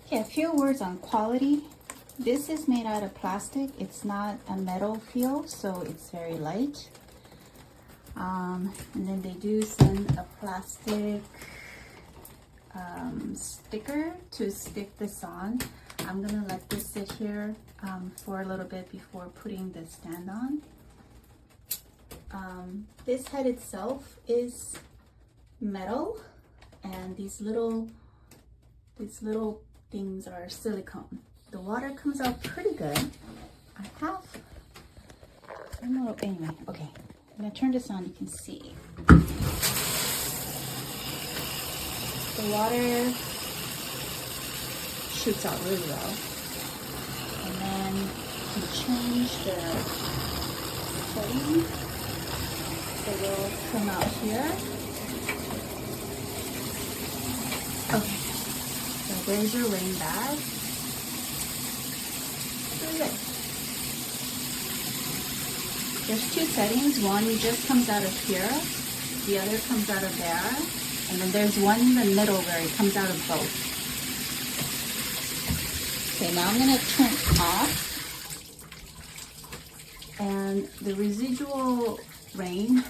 Okay, a few words on quality. This is made out of plastic. It's not a metal feel, so it's very light. And then they do send a plastic sticker to stick this on. I'm gonna let this sit here for a little bit before putting the stand on. This head itself is metal, and these little things are silicone. The water comes out pretty good. I don't know, anyway, okay. I'm gonna turn this on, you can see. The water shoots out really well. And then you change the setting. So we'll come out here. Okay, so there's your rain bag. Really good. There's two settings. One just comes out of here, the other comes out of there, and then there's one in the middle where it comes out of both. Okay, now I'm gonna turn off, and the residual rain,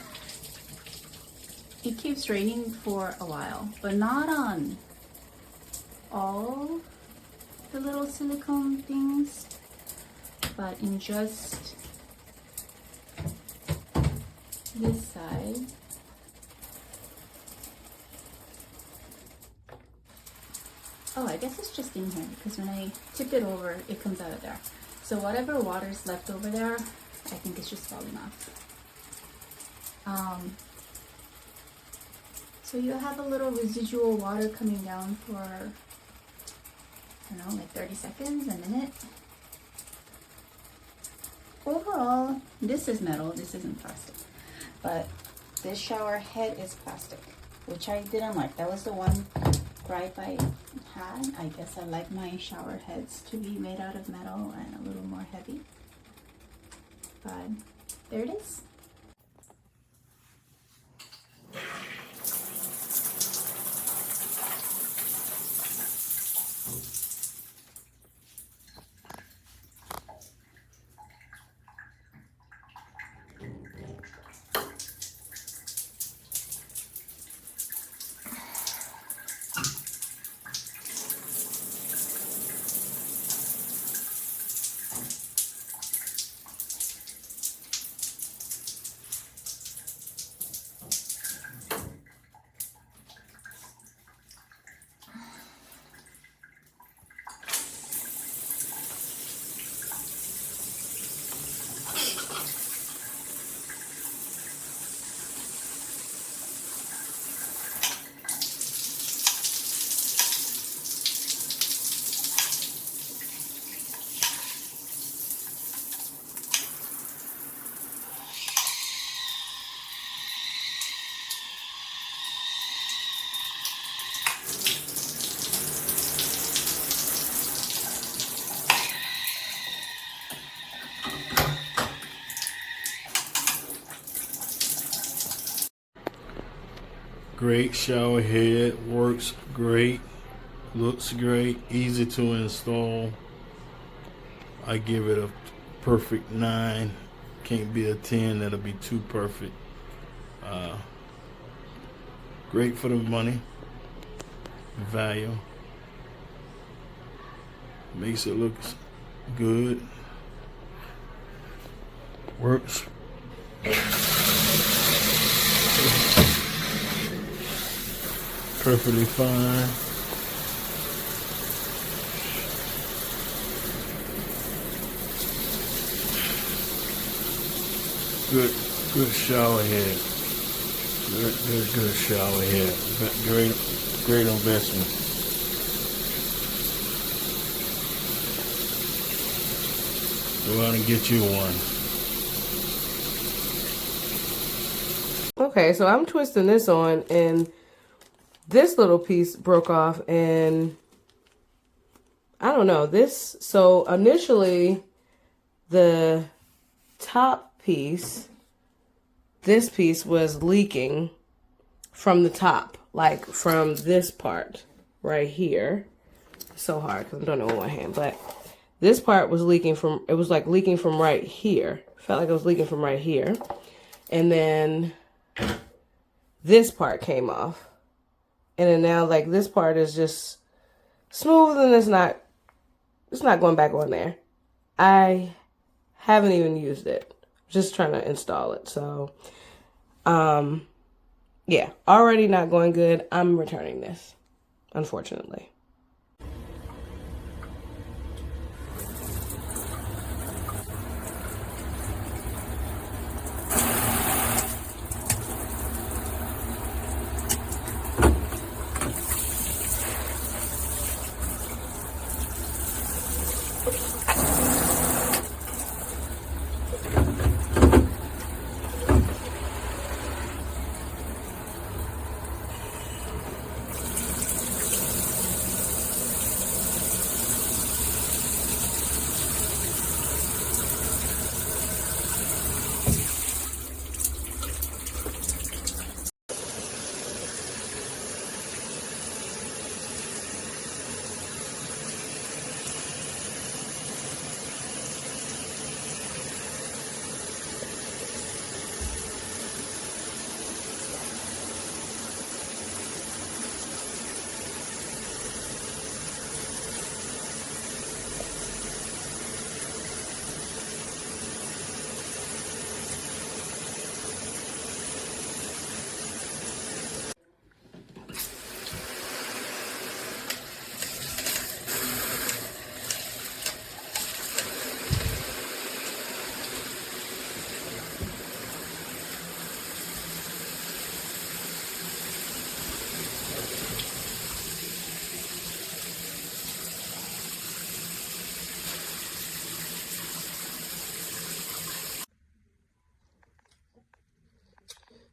it keeps raining for a while, but not on all the little silicone things, but in just this side. Oh, I guess it's just in here because when I tip it over, it comes out of there. So whatever water's left over there, I think it's just falling off. So you have a little residual water coming down for, I don't know, like 30 seconds, a minute. Overall, this is metal, this isn't plastic. But this shower head is plastic, which I didn't like. That was the one gripe I had. I guess I like my shower heads to be made out of metal and a little more heavy. But there it is. Great shower head, works great, looks great, easy to install. I give it a perfect 9. Can't be a 10, that'll be too perfect. Great for the money, value. Makes it look good. Works. Perfectly fine. Good shower head. Good shower head. Great investment. Go out and get you one. Okay, so I'm twisting this on, and this little piece broke off, and I don't know this. So initially the top piece, this piece was leaking from the top, like from this part right here. so hard because I'm doing it with one hand. But this part was leaking from, it was like leaking from right here. Felt like it was leaking from right here. And then this part came off. And then now like this part is just smooth and it's not going back on there. I haven't even used it. Just trying to install it. So, yeah, already not going good. I'm returning this, unfortunately.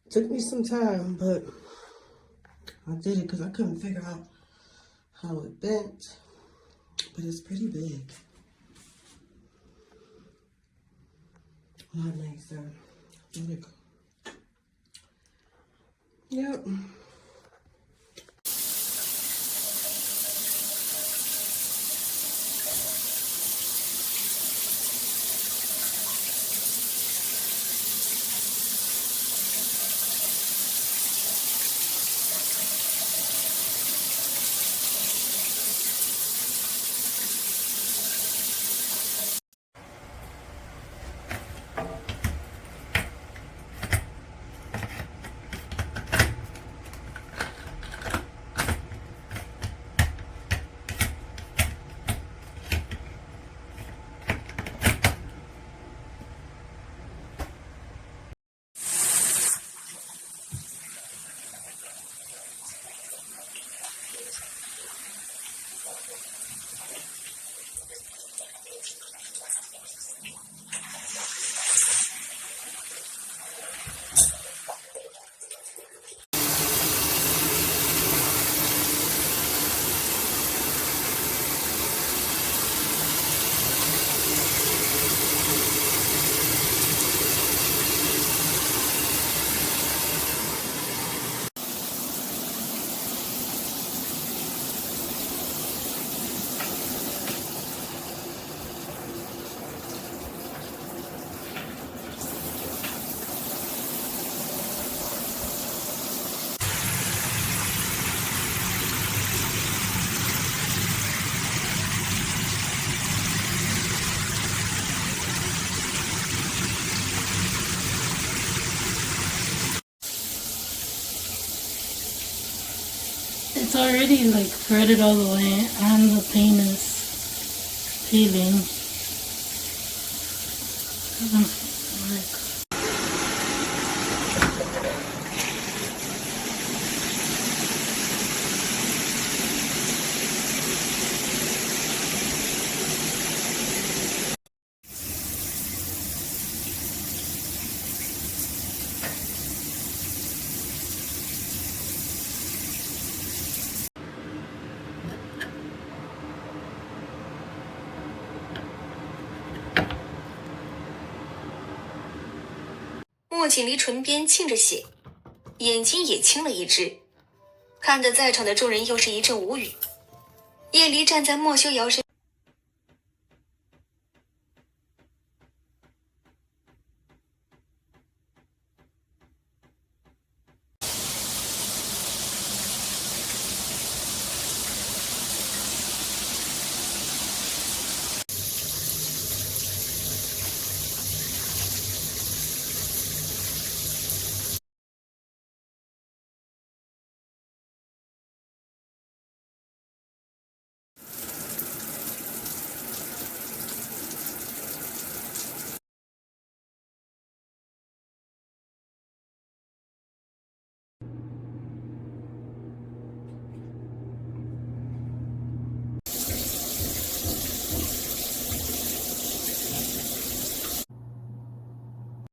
Took me some time, but I did it because I couldn't figure out how it bent, but it's pretty big. Not nice, though. Let it go. Yep. It's already like threaded all the way and the paint is peeling. Doesn't work.墨锦离唇边沁着血，眼睛也青了一只，看得在场的众人又是一阵无语。叶离站在莫修瑶身